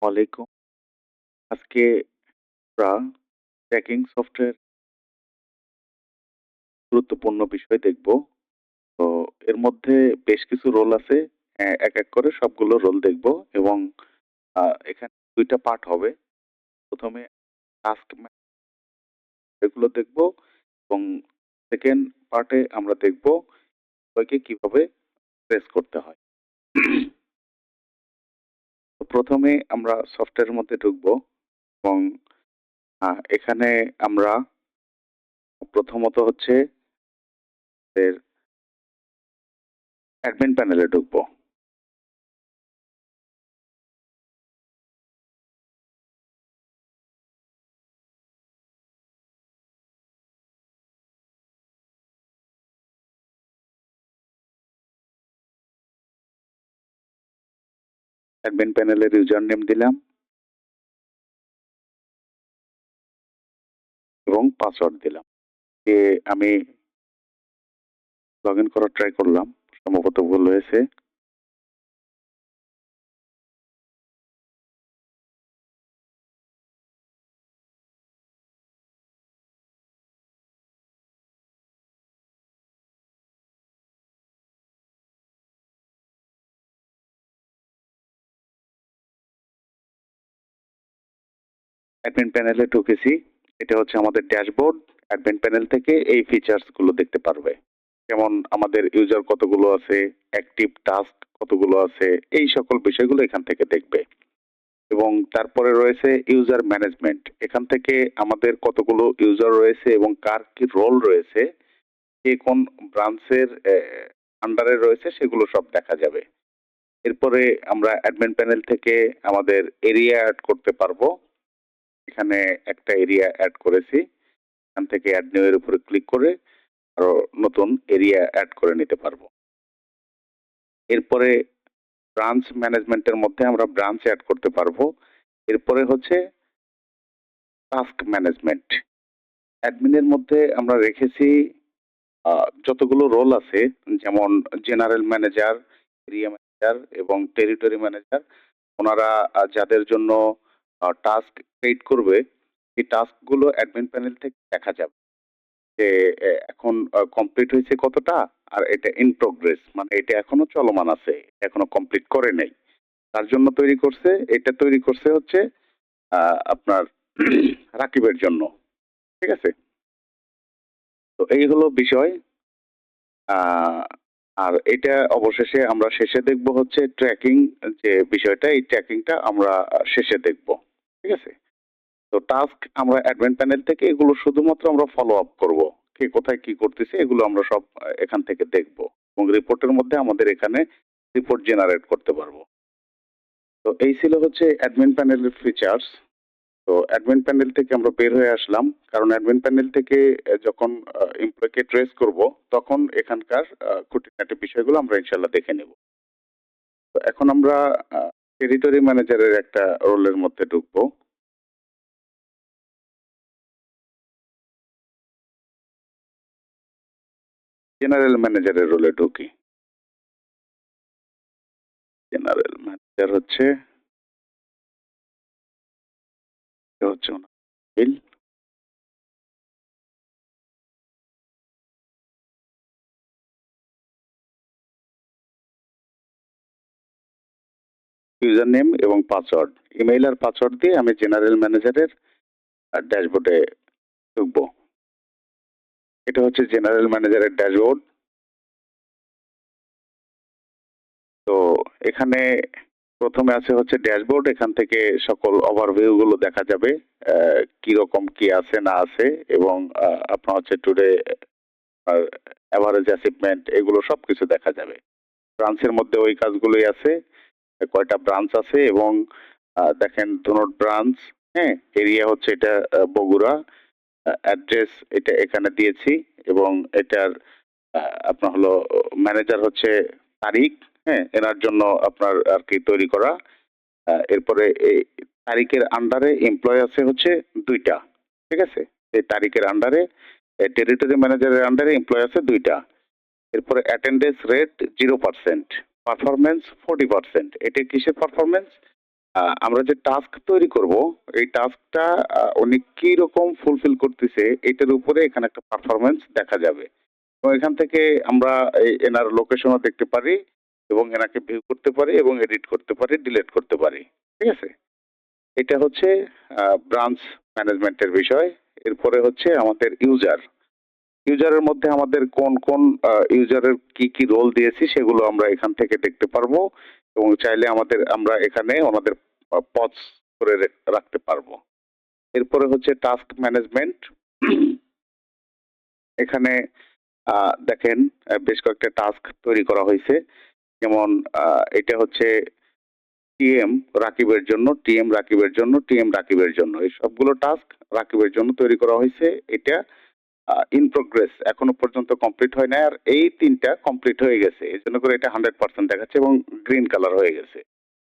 ওয়ালাইকুম। আজকে আমরা ট্র্যাকিং সফটওয়্যার গুরুত্বপূর্ণ বিষয় দেখব। তো এর মধ্যে বেশ কিছু রোল আছে। এক করে সবগুলো রোল দেখব এবং এখানে ২ টা পার্ট হবে। ১ম এ টাস্ক এগুলো দেখব এবং 2nd পার্টে আমরা দেখব এগুলোকে কিভাবে ট্রেস করতে হয়। তো ১ম এ আমরা সফটওয়্যারের মধ্যে ঢুকবো এবং এখানে আমরা প্রথমত হচ্ছে এর অ্যাডমিন প্যানেলে ঢুকবো। অ্যাডমিন প্যানেলের ইউজার নেম দিলাম এবং পাসওয়ার্ড দিলাম। দিয়ে আমি লগ ইন করার ট্রাই করলাম। সম্ভবত ভুল হয়েছে। অ্যাডমিন প্যানেলে ঢুকেছি। এটা হচ্ছে আমাদের ড্যাশবোর্ড। অ্যাডমিন প্যানেল থেকে এই ফিচার্স গুলো দেখতে পারবে। যেমন আমাদের ইউজার কতগুলো আছে, অ্যাক্টিভ টাস্ক কতগুলো আছে, এই সকল বিষয়গুলো এখান থেকে দেখবে। এবং তারপরে রয়েছে ইউজার ম্যানেজমেন্ট। এখান থেকে আমাদের কতগুলো ইউজার রয়েছে এবং কার কি রোল রয়েছে, কে কোন ব্রাঞ্চের আন্ডারে রয়েছে সেগুলো সব দেখা যাবে। এরপরে আমরা অ্যাডমিন প্যানেল থেকে আমাদের এরিয়া এড করতে পারবো। এখানে একটা এরিয়া এড করেছি। এখান থেকে অ্যাড নিউ এর উপরে ক্লিক করে আরো নতুন এরিয়া এড করে নিতে পারবো। এরপরে ব্রাঞ্চ ম্যানেজমেন্টের মধ্যে আমরা ব্রাঞ্চ এড করতে পারবো। এরপরে হচ্ছে টাস্ক ম্যানেজমেন্ট। অ্যাডমিনের মধ্যে আমরা রেখেছি যতগুলো রোল আছে, যেমন জেনারেল ম্যানেজার, এরিয়া ম্যানেজার এবং টেরিটরি ম্যানেজার। ওনারা যাদের জন্য টাস্ক ক্রিয়েট করবে, এই টাস্কগুলো অ্যাডমিন প্যানেল থেকে দেখা যাবে যে এখন কমপ্লিট হয়েছে কতটা, আর এটা ইন প্রোগ্রেস মানে এটা এখনো চলমান আছে, এখনো কমপ্লিট করে নাই। তার জন্য তৈরি করছে, এটা তৈরি করছে হচ্ছে আপনার রাকিবের জন্য। ঠিক আছে? তো এই হলো বিষয়। আহ, আর এটা অবশেষে আমরা শেষে দেখব হচ্ছে ট্র্যাকিং, যে বিষয়টা, এই ট্র্যাকিংটা আমরা শেষে দেখব। ঠিক আছে? তো টাস্ক আমরা অ্যাডমিন প্যানেল থেকে এগুলো শুধুমাত্র আমরা ফলো আপ করব। কে কোথায় কি করতেছে এগুলো আমরা সব এখান থেকে দেখব এবং রিপোর্টের মধ্যে আমাদের এখানে রিপোর্ট জেনারেট করতে পারবো। তো এই ছিল হচ্ছে অ্যাডমিন প্যানেলের ফিচার্স। তো অ্যাডমিন প্যানেল থেকে আমরা বের হয়ে আসলাম, কারণ অ্যাডমিন প্যানেল থেকে যখন এমপ্লয়কে ট্রেস করব তখন এখানকার খুঁটিনাটি বিষয়গুলো আমরা ইনশাল্লাহ দেখে নেব। তো এখন আমরা টেরিটরি ম্যানেজারের একটা রোলের মধ্যে ঢুকবো। জেনারেল ম্যানেজারের রোলে ঢুকি। জেনারেল ম্যানেজার হচ্ছে এটা হচ্ছে ওনার ফাইল। ইউজার নেম এবং পাসওয়ার্ড, ইমেইল আর পাসওয়ার্ড দিয়ে আমি জেনারেল ম্যানেজারের ড্যাশবোর্ডে ঢুকবো। এটা হচ্ছে জেনারেল ম্যানেজারের ড্যাশবোর্ড। তো এখানে প্রথমে আছে হচ্ছে ড্যাশবোর্ড। এখান থেকে সকল ওভারভিউ গুলো দেখা যাবে, কিরকম কি আছে না আছে, এবং আপনার হচ্ছে টুডে অ্যাভারেজ অ্যাচিভমেন্ট, এগুলো সবকিছু দেখা যাবে। ব্রাঞ্চের মধ্যে ওই কাজগুলোই আছে, কয়টা ব্রাঞ্চ আছে এবং দেখেন ধুনট ব্রাঞ্চ। হ্যাঁ, এরিয়া হচ্ছে এটা বগুড়া, অ্যাড্রেস এটা এখানে দিয়েছি এবং এটার আপনার হলো ম্যানেজার হচ্ছে তারিক। হ্যাঁ, এনার জন্য আপনার আর কি তৈরি করা। এরপরে এই তারিখের আন্ডারে এমপ্লয় আছে হচ্ছে ২টা। ঠিক আছে? এই তারিখের আন্ডারে টেরিটরি ম্যানেজারের আন্ডারে এমপ্লয় আছে ২টা। এরপরে অ্যাটেন্ডেন্স রেট 0%, পারফরম্যান্স 40%। এটা কিসের পারফরম্যান্স? আমরা যে টাস্ক তৈরি করব, এই টাস্কটা উনি কি রকম ফুলফিল করতেছে এটার উপরে এখানে একটা পারফরম্যান্স দেখা যাবে। এবং এখান থেকে আমরা এনার লোকেশনও দেখতে পারি এবং এনাকে ভিউ করতে পারি এবং এডিট করতে পারি, ডিলিট করতে পারি। ঠিক আছে? এটা হচ্ছে ব্রাঞ্চ ম্যানেজমেন্টের বিষয়। এরপরে হচ্ছে আমাদের ইউজার। ইউজারের মধ্যে আমাদের কোন ইউজারের কি রোল দিয়েছি সেগুলো আমরা এখান থেকে দেখতে পারবো এবং চাইলে আমরা এখানে ওনাদের পজ করে রাখতে পারবো। এরপরে হচ্ছে টাস্ক ম্যানেজমেন্ট। এখানে দেখেন বেশ কয়েকটা টাস্ক তৈরি করা হয়েছে। যেমন এটা হচ্ছে টিএম রাকিবের জন্য, টিএম রাকিবের জন্য, টিএম রাকিবের জন্য। এই সবগুলো টাস্ক রাকিবের জন্য তৈরি করা হয়েছে। এটা ইন প্রোগ্রেস, এখনো পর্যন্ত কমপ্লিট হয় নাই। আর এই ৩ টা কমপ্লিট হয়ে গেছে। এজন্য করে এটা 100% দেখাচ্ছে এবং গ্রিন কালার হয়ে গেছে।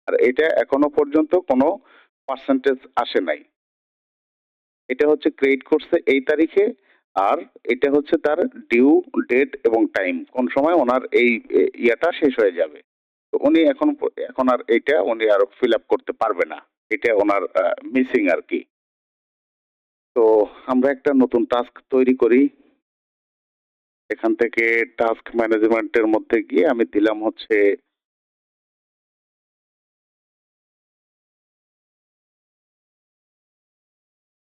আর এটা এখনো পর্যন্ত কোনো পার্সেন্টেজ আসে নাই। এটা হচ্ছে ক্রিয়েট করছে এই তারিখে, আর এটা হচ্ছে তার ডিউ ডেট এবং টাইম। কোন সময় ওনার এই ইয়াটা শেষ হয়ে যাবে। তো উনি এখন আর এইটা উনি আর ফিল আপ করতে পারবে না। এটা ওনার মিসিং আরকি। তো আমরা একটা নতুন টাস্ক তৈরি করি। এখান থেকে টাস্ক ম্যানেজমেন্টের মধ্যে গিয়ে আমি দিলাম হচ্ছে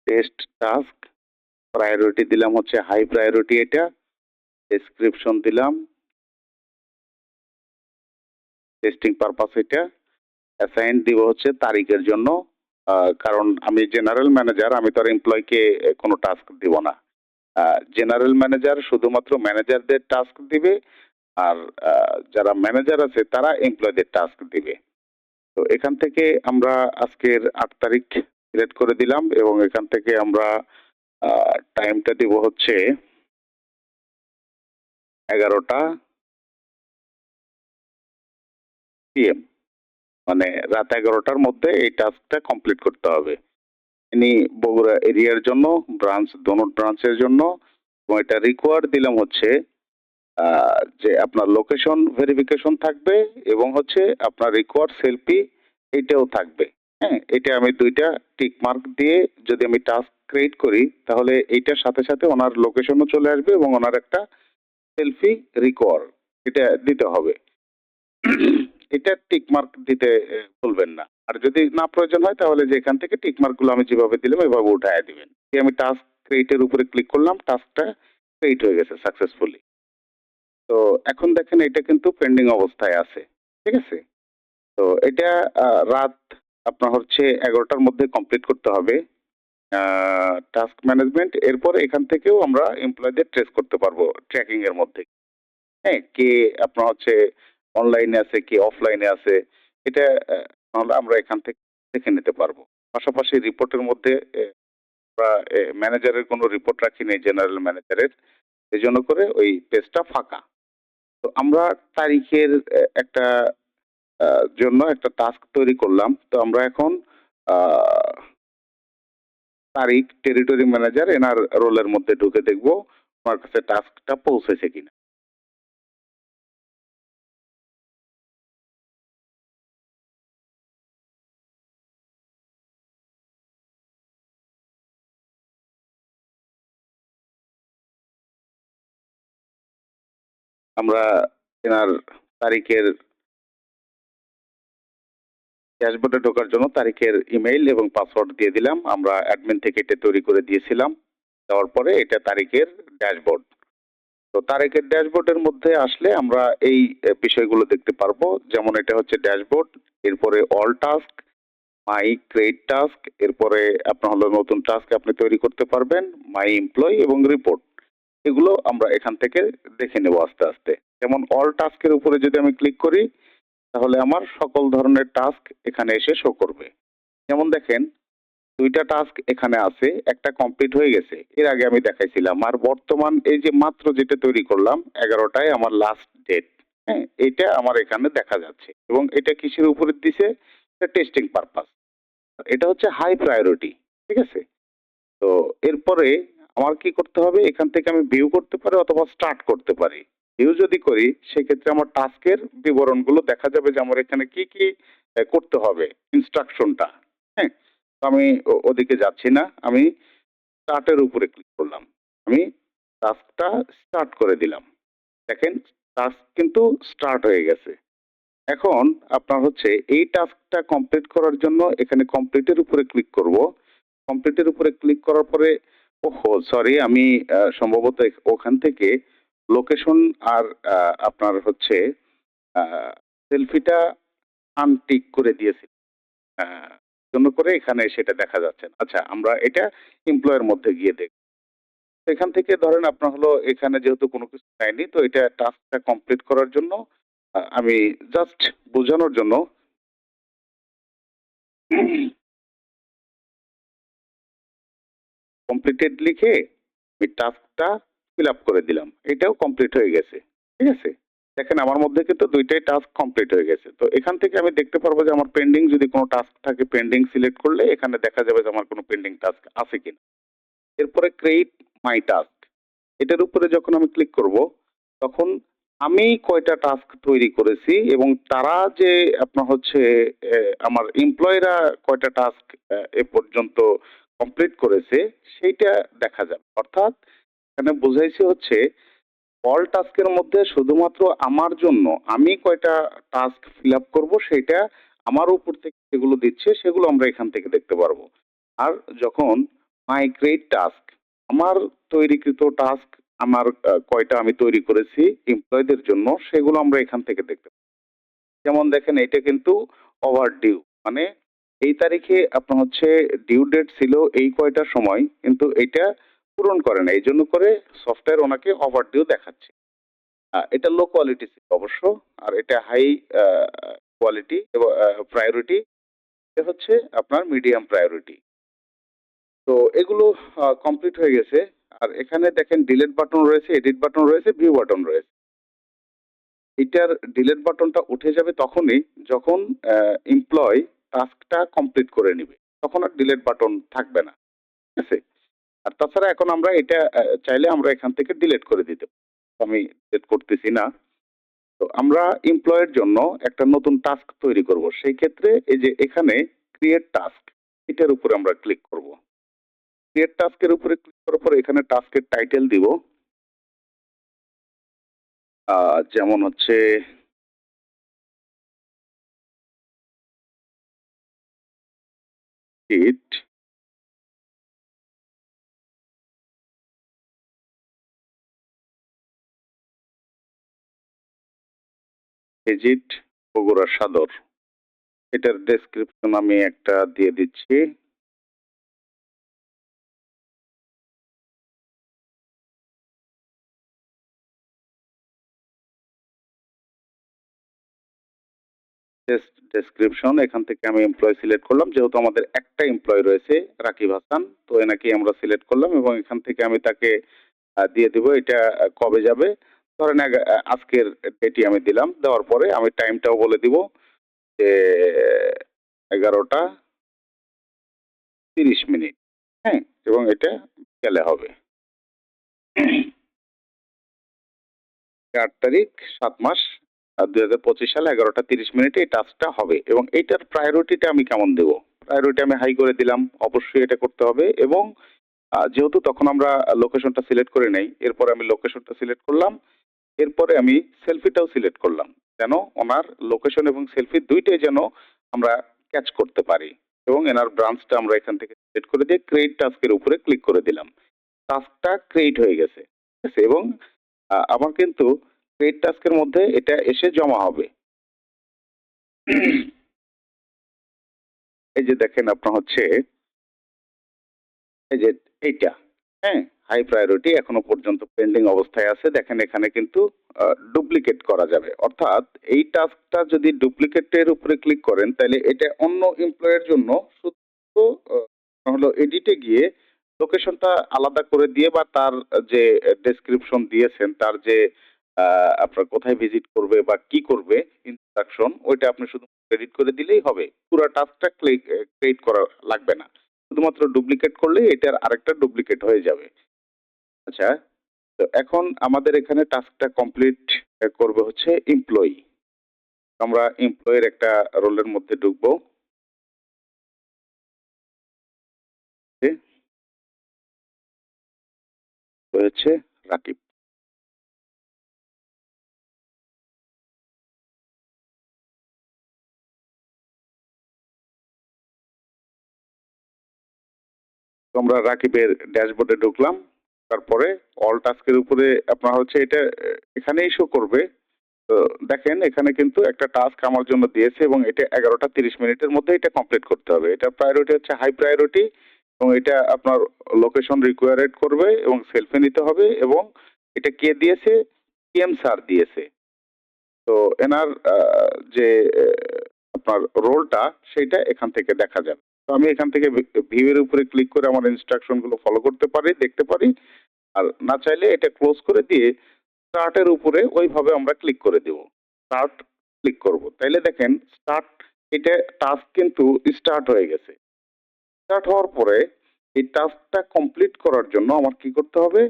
টেস্ট টাস্ক, প্রায়োরিটি দিলাম হচ্ছে হাই প্রায়োরিটি এটা, ডেসক্রিপশন দিলাম, টেস্টিং পারপাস এটা, অ্যাসাইন দিব হচ্ছে তারিখের জন্য। কারণ আমি জেনারেল ম্যানেজার, আমি তো আর এমপ্লয়কে কোনো টাস্ক দিব না। জেনারেল ম্যানেজার শুধুমাত্র ম্যানেজারদের টাস্ক দিবে, আর যারা ম্যানেজার আছে তারা এমপ্লয়দের টাস্ক দিবে। তো এখান থেকে আমরা আজকের ৮ তারিখ সিলেক্ট করে দিলাম এবং এখান থেকে আমরা টাইমটা দিব হচ্ছে ১১টা PM, মানে রাত ১১টার মধ্যে এই টাস্কটা কমপ্লিট করতে হবে। ইনি বগুড়া এরিয়ার জন্য, দোনো ব্রাঞ্চের জন্য। এবং এটা রিকোয়ার্ড দিলাম হচ্ছে যে আপনার লোকেশন ভেরিফিকেশন থাকবে এবং হচ্ছে আপনার রিকোয়ার্ড সেলফি এইটাও থাকবে। হ্যাঁ? এটা আমি ২ টা টিক মার্ক দিয়ে যদি আমি টাস্ক ক্রিয়েট করি তাহলে এইটার সাথে, সাথে ওনার লোকেশনও চলে আসবে এবং ওনার একটা সেলফি রিকোয়ার্ড এটা দিতে হবে। এটা টিক মার্ক দিতে ভুলবেন না। আর যদি না প্রয়োজন হয় তাহলে যে এখান থেকে টিক মার্ক গুলো আমি যেভাবে দিলাম এভাবে উঠায়া দিবেন। আমি টাস্ক ক্রিয়েট এর উপরে ক্লিক করলাম, টাস্কটা ক্রিয়েট হয়ে গেছে সাকসেসফুলি। তো এখন দেখেন এটা কিন্তু পেন্ডিং অবস্থায় আছে। ঠিক আছে? তো এটা রাত আপনার হচ্ছে ১১টার মধ্যে কমপ্লিট করতে হবে। টাস্ক ম্যানেজমেন্ট এরপরে এখান থেকেও আমরা এমপ্লয়িদের ট্রেস করতে পারবো ট্র্যাকিং এর মধ্যে। হ্যাঁ? কে আপনার হচ্ছে অনলাইনে আছে, কে অফলাইনে আছে। এটা তাহলে আমরা এখান থেকে দেখে নিতে পারবো। পাশাপাশি রিপোর্টের মধ্যে আমরা ম্যানেজারের কোনো রিপোর্ট রাখি নাই জেনারেল ম্যানেজারের। এজন্য করে ওই পেজটা ফাঁকা। তো আমরা তারিখের একটা জন্য একটা টাস্ক তৈরি করলাম। তো আমরা এখন আ তারিখ টেরিটরি ম্যানেজার এনার রোলের মধ্যে ঢুকে দেখব ওনার কাছে টাস্কটা পৌঁছেছে কিনা। আমরা এনার তারিখের ড্যাশবোর্ডে ঢোকার জন্য তারিখের ইমেইল এবং পাসওয়ার্ড দিয়ে দিলাম। আমরা অ্যাডমিন থেকে এটা তৈরি করে দিয়েছিলাম। দেওয়ার পরে এটা তারিখের ড্যাশবোর্ড। তো তারিখের ড্যাশবোর্ডের মধ্যে আসলে আমরা এই বিষয়গুলো দেখতে পারবো। যেমন এটা হচ্ছে ড্যাশবোর্ড, এরপরে অল টাস্ক, মাই ক্রিয়েট টাস্ক, এরপরে আপনার হলো নতুন টাস্ক আপনি তৈরি করতে পারবেন, মাই এমপ্লয়ি এবং রিপোর্ট। এগুলো আমরা এখান থেকে দেখে নেব আস্তে, আস্তে। যেমন অল টাস্কের উপরে যদি আমি ক্লিক করি তাহলে আমার সকল ধরনের টাস্ক এখানে এসে শো করবে। যেমন দেখেন ২ টা টাস্ক এখানে আছে, একটা কমপ্লিট হয়ে গেছে। এর আগে আমি দেখাইছিলাম। আর বর্তমান এই যে মাত্র যেটা তৈরি করলাম ১১ টায় আমার লাস্ট ডেট। হ্যাঁ? এইটা আমার এখানে দেখা যাচ্ছে। এবং এটা কিসের উপরে দিছে? এটা টেস্টিং পারপাস। এটা হচ্ছে হাই প্রায়োরিটি। ঠিক আছে? তো এরপরে আমার কি করতে হবে? এখান থেকে আমি ভিউ করতে পারি অথবা স্টার্ট করতে পারি। ভিউ যদি করি সেক্ষেত্রে আমার টাস্কের বিবরণগুলো দেখা যাবে যে আমার এখানে কি করতে হবে ইনস্ট্রাকশনটা। হ্যাঁ, তো আমি ওদিকে যাচ্ছি না, আমি স্টার্টের উপরে ক্লিক করলাম, আমি টাস্কটা স্টার্ট করে দিলাম। দেখেন টাস্ক কিন্তু স্টার্ট হয়ে গেছে। এখন আপনার হচ্ছে এই টাস্কটা কমপ্লিট করার জন্য এখানে কমপ্লিটের উপরে ক্লিক করব। কমপ্লিটের উপরে ক্লিক করার পরে ওহো সরি আমি সম্ভবত ওখান থেকে লোকেশন আর আপনার হচ্ছে সেলফিটা আনটিক করে দিয়েছি। জন্য করে এখানে সেটা দেখা যাচ্ছে না। আচ্ছা আমরা এটা এমপ্লয়ের মধ্যে গিয়ে দেখব। এখান থেকে ধরেন আপনার হলো এখানে যেহেতু কোনো কিছু চাইনি তো এটা টাস্কটা কমপ্লিট করার জন্য আমি জাস্ট বোঝানোর জন্য কমপ্লিটেড লিখে ওই টাস্কটা ফিল আপ করে দিলাম, এটাও কমপ্লিট হয়ে গেছে। ঠিক আছে, দেখেন আমার মধ্যে কিন্তু দুইটাই টাস্ক কমপ্লিট হয়ে গেছে। তো এখান থেকে আমি দেখতে পারবো যে আমার পেন্ডিং যদি কোনো টাস্ক থাকে পেন্ডিং সিলেক্ট করলে এখানে দেখা যাবে যে আমার কোনো পেন্ডিং টাস্ক আছে কিনা। এরপরে ক্রিয়েট মাই টাস্ক, এটার উপরে যখন আমি ক্লিক করব তখন আমি কয়টা টাস্ক তৈরি করেছি এবং তারা যে আপনার হচ্ছে আমার এমপ্লয়িরা কয়টা টাস্ক এ পর্যন্ত কমপ্লিট করেছে সেইটা দেখা যাবে। অর্থাৎ এখানে বুঝাইছে হচ্ছে অল টাস্কের মধ্যে শুধুমাত্র আমার জন্য আমি কয়টা টাস্ক ফিল আপ করবো সেইটা আমার উপর থেকে যেগুলো দিচ্ছে সেগুলো আমরা এখান থেকে দেখতে পারবো। আর যখন মাই ক্রিয়েট টাস্ক, আমার তৈরিকৃত টাস্ক আমার কয়টা আমি তৈরি করেছি এমপ্লয়ীদের জন্য সেগুলো আমরা এখান থেকে দেখতে পাবো। যেমন দেখেন এটা কিন্তু ওভার ডিউ, মানে এই তারিখে আপনার হচ্ছে ডিউ ডেট ছিল এই কয়টার সময় কিন্তু এটা পূরণ করে না, এই জন্য করে সফটওয়্যার ওনাকে ওভার ডিউ দেখাচ্ছে। এটা লো কোয়ালিটি ছিল অবশ্য, আর এটা হাই কোয়ালিটি এবং প্রায়োরিটি হচ্ছে আপনার মিডিয়াম প্রায়োরিটি। তো এগুলো কমপ্লিট হয়ে গেছে। আর এখানে দেখেন ডিলিট বাটন রয়েছে, এডিট বাটন রয়েছে, ভিউ বাটন রয়েছে। এটার ডিলিট বাটনটা উঠে যাবে তখনই যখন এমপ্লয় টাস্কটা কমপ্লিট করে নিবে, তখন আর ডিলিট বাটন থাকবে না। ঠিক আছে, আর তাছাড়া এখন আমরা এটা চাইলে আমরা এখান থেকে ডিলিট করে দিতে পারি। আমি ডিলিট করতেছি না। তো আমরা এমপ্লয়ের জন্য একটা নতুন টাস্ক তৈরি করব, সেই ক্ষেত্রে এই যে এখানে ক্রিয়েট টাস্ক এটার উপরে আমরা ক্লিক করব। ক্রিয়েট টাস্কের উপরে ক্লিক করার পরে এখানে টাস্কের টাইটেল দিব, যেমন হচ্ছে ইট এজিট বগুড়া সদর। এটার ডেসক্রিপশন আমি একটা দিয়ে দিচ্ছি। ডেসক্রিপশন এখান থেকে আমি এমপ্লয় সিলেক্ট করলাম, যেহেতু আমাদের একটা এমপ্লয় রয়েছে রাকিব হাসান, তো এনাকে আমরা সিলেক্ট করলাম এবং এখান থেকে আমি তাকে দিয়ে দিব এটা কবে যাবে। ধরেন আজকের ডেটই আমি দিলাম, দেওয়ার পরে আমি টাইমটাও বলে দিব যে 11টা 30 মিনিট। হ্যাঁ, এবং এটা বিকেলে হবে। 8 তারিখ 7 মাস 2025 সালে 11টা 30 মিনিটে এই টাস্কটা হবে এবং এইটার প্রায়োরিটিটা আমি কেমন দেব? প্রায়োরিটি আমি হাই করে দিলাম, অবশ্যই এটা করতে হবে। এবং যেহেতু তখন আমরা লোকেশনটা সিলেক্ট করে নেই, এরপরে আমি লোকেশনটা সিলেক্ট করলাম, এরপরে আমি সেলফিটাও সিলেক্ট করলাম, যেন ওনার লোকেশন এবং সেলফি দুইটাই যেন আমরা ক্যাচ করতে পারি। এবং এনার ব্রাঞ্চটা আমরা এখান থেকে সিলেক্ট করে দিয়ে ক্রিয়েট টাস্কের উপরে ক্লিক করে দিলাম। টাস্কটা ক্রিয়েট হয়ে গেছে। ঠিক আছে, এবং আমার কিন্তু ক্রিয়েট টাস্কের মধ্যে এটা এসে জমা হবে। এই যে দেখেন আপনার হচ্ছে এই যে এইটা, হ্যাঁ, হাই প্রায়োরিটি এখনো পর্যন্ত পেন্ডিং অবস্থায় আছে। দেখেন এখানে কিন্তু ডুপ্লিকেট করা যাবে, অর্থাৎ এই টাস্কটা যদি ডুপ্লিকেটের উপরে ক্লিক করেন তাহলে এটা অন্য এমপ্লয়ের জন্য শুধু হলো এডিটে গিয়ে লোকেশনটা আলাদা করে দিয়ে বা তার যে ডেসক্রিপশন দিয়েছেন তার যে আপনার কোথায় ভিজিট করবে বা কি করবে ইনস্ট্রাকশন ওইটা আপনি শুধু এডিট করে দিলেই হবে, পুরো টাস্কটা ক্রিয়েট করা লাগবে না। শুধুমাত্র ডুপ্লিকেট করলে এটার আরেকটা ডুপ্লিকেট হয়ে যাবে। আচ্ছা, তো এখন আমাদের এখানে টাস্কটা কমপ্লিট করবে হচ্ছে এমপ্লয়ি। আমরা এমপ্লয়ের একটা রোলের মধ্যে ঢুকবো। হচ্ছে রাকিব। তো আমরা রাকিবের ড্যাশবোর্ডে ঢুকলাম। তারপরে অল টাস্কের উপরে আপনার হচ্ছে এটা এখানেই শো করবে। তো দেখেন এখানে কিন্তু একটা টাস্ক আমার জন্য দিয়েছে এবং এটা 11:30 মিনিটের মধ্যে এটা কমপ্লিট করতে হবে। এটা প্রায়োরিটি হচ্ছে হাই প্রায়োরিটি এবং এটা আপনার লোকেশন রিকোয়ারেড করবে এবং সেলফি নিতে হবে এবং এটা কে দিয়েছে? PM স্যার দিয়েছে। তো এনার যে আপনার রোলটা সেইটা এখান থেকে দেখা যাবে। তো আমি এখান থেকে ভিউ এর উপরে ক্লিক করে আমার ইনস্ট্রাকশন গুলো ফলো করতে পারি, দেখতে পারি। আর না চাইলে এটা ক্লোজ করে দিয়ে স্টার্ট এর উপরে ওইভাবে আমরা ক্লিক করে দেব। স্টার্ট ক্লিক করব। তাইলে দেখেন স্টার্ট এটা টাস্ক কিন্তু স্টার্ট হয়ে গেছে। স্টার্ট হওয়ার পরে এই টাস্কটা কমপ্লিট করার জন্য আমার কি করতে হবে?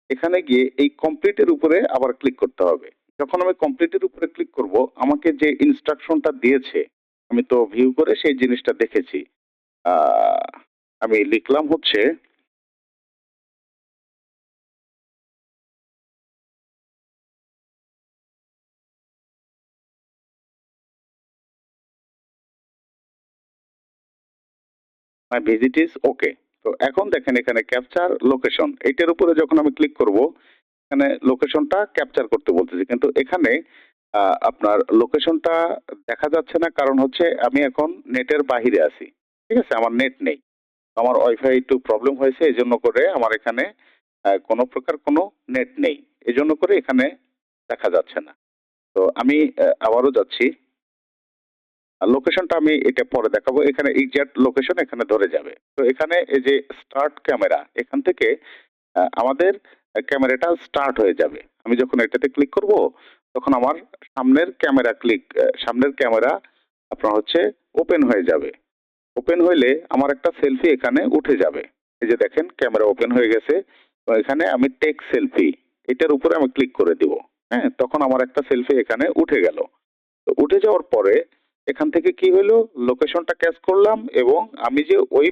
এখানে গিয়ে এই কমপ্লিট এর উপরে আবার ক্লিক করতে হবে। যখন আমি কমপ্লিট এর উপরে ক্লিক করব, আমাকে যে ইনস্ট্রাকশনটা দিয়েছে, আমি তো ভিউ করে সেই জিনিসটা দেখেছি। আ আমি লিখলাম হচ্ছে মাই ভিজিট ইজ ওকে। তো এখন দেখেন এখানে ক্যাপচার লোকেশন। এইটার উপরে যখন আমি ক্লিক করব, এখানে লোকেশনটা ক্যাপচার করতে বলতেছে। কিন্তু এখানে আপনার লোকেশনটা দেখা যাচ্ছে না কারণ হচ্ছে আমি এখন নেটের বাহিরে আছি। ঠিক আছে? আমার নেট নেই। আমার ওয়াইফাই একটু প্রবলেম হয়েছে এজন্য করে আমার এখানে কোনো প্রকার কোনো নেট নেই। এজন্য করে এখানে দেখা যাচ্ছে না। তো আমি আবারও যাচ্ছি। লোকেশনটা আমি এটা পরে দেখাবো। এখানে এক্সাক্ট লোকেশন এখানে ধরে যাবে। তো এখানে এই যে স্টার্ট ক্যামেরা এখান থেকে আমাদের ক্যামেরাটা স্টার্ট হয়ে যাবে। আমি যখন এটাতে ক্লিক করব তখন আমার সামনের ক্যামেরা আপনার হচ্ছে ওপেন হয়ে যাবে। ওপেন হইলে আমার একটা সেলফি এখানে উঠে যাবে। এই যে দেখেন ক্যামেরা ওপেন হয়ে গেছে। তো এখানে আমি টেক সেলফি এটার উপরে আমি ক্লিক করে দিব। হ্যাঁ? তখন আমার একটা সেলফি এখানে উঠে গেল। তো উঠে যাওয়ার পরে এখান থেকে কি হলো? লোকেশনটা ক্যাচ করলাম এবং আমি যে ওই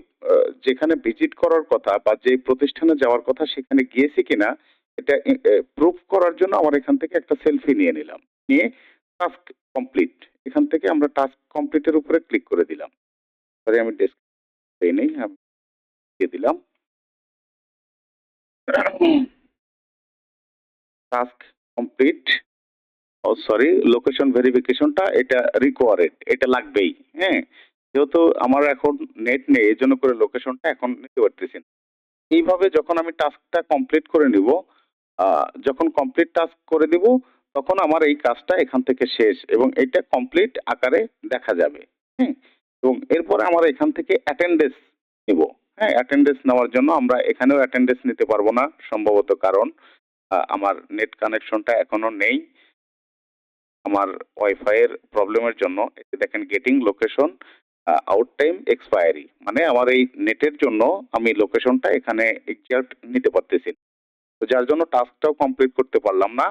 যেখানে ভিজিট করার কথা বা যে প্রতিষ্ঠানে যাওয়ার কথা সেখানে গিয়েছি কিনা এটা প্রুফ করার জন্য আমার এখান থেকে একটা সেলফি নিয়ে নিলাম। নিয়ে টাস্ক কমপ্লিট। এখান থেকে আমরা টাস্ক কমপ্লিটের উপরে ক্লিক করে দিলাম। সরি আমি ডেস্ক দেই নাই। আমি দিয়ে দিলাম। Task complete. ও সরি লোকেশন ভেরিফিকেশনটা এটা রিকোয়ারেড এটা লাগবেই। হ্যাঁ? যেহেতু আমার এখন নেট নেই এজন্য করে লোকেশনটা এখন নিতে পারতেছি না। এইভাবে যখন আমি টাস্কটা কমপ্লিট করে নিব, যখন কমপ্লিট টাস্ক করে দিব তখন আমার এই কাজটা এখান থেকে শেষ এবং এটা কমপ্লিট আকারে দেখা যাবে। হ্যাঁ? এবং এরপরে আমরা এখান থেকে অ্যাটেন্ডেন্স নিব। হ্যাঁ? অ্যাটেন্ডেন্স নেওয়ার জন্য আমরা এখানেও অ্যাটেন্ডেন্স নিতে পারবো না সম্ভবত কারণ আমার নেট কানেকশনটা এখনো নেই। আমার ওয়াইফাই এর প্রবলেমের জন্য এই যে দেখেন getting location out time expiry মানে আমার এই নেটের জন্য আমি লোকেশনটা এখানে এক্সাক্ট নিতে পারতেছি না। তো যার জন্য টাস্কটাও কমপ্লিট করতে পারলাম না।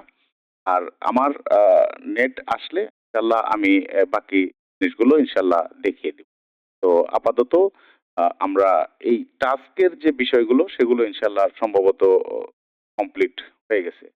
আর আমার নেট আসলে ইনশাল্লাহ আমি বাকি জিনিসগুলো ইনশাল্লাহ দেখিয়ে দিব। তো আপাতত আমরা এই টাস্কের যে বিষয়গুলো সেগুলো ইনশাল্লাহ সম্ভবত কমপ্লিট হয়ে গেছে।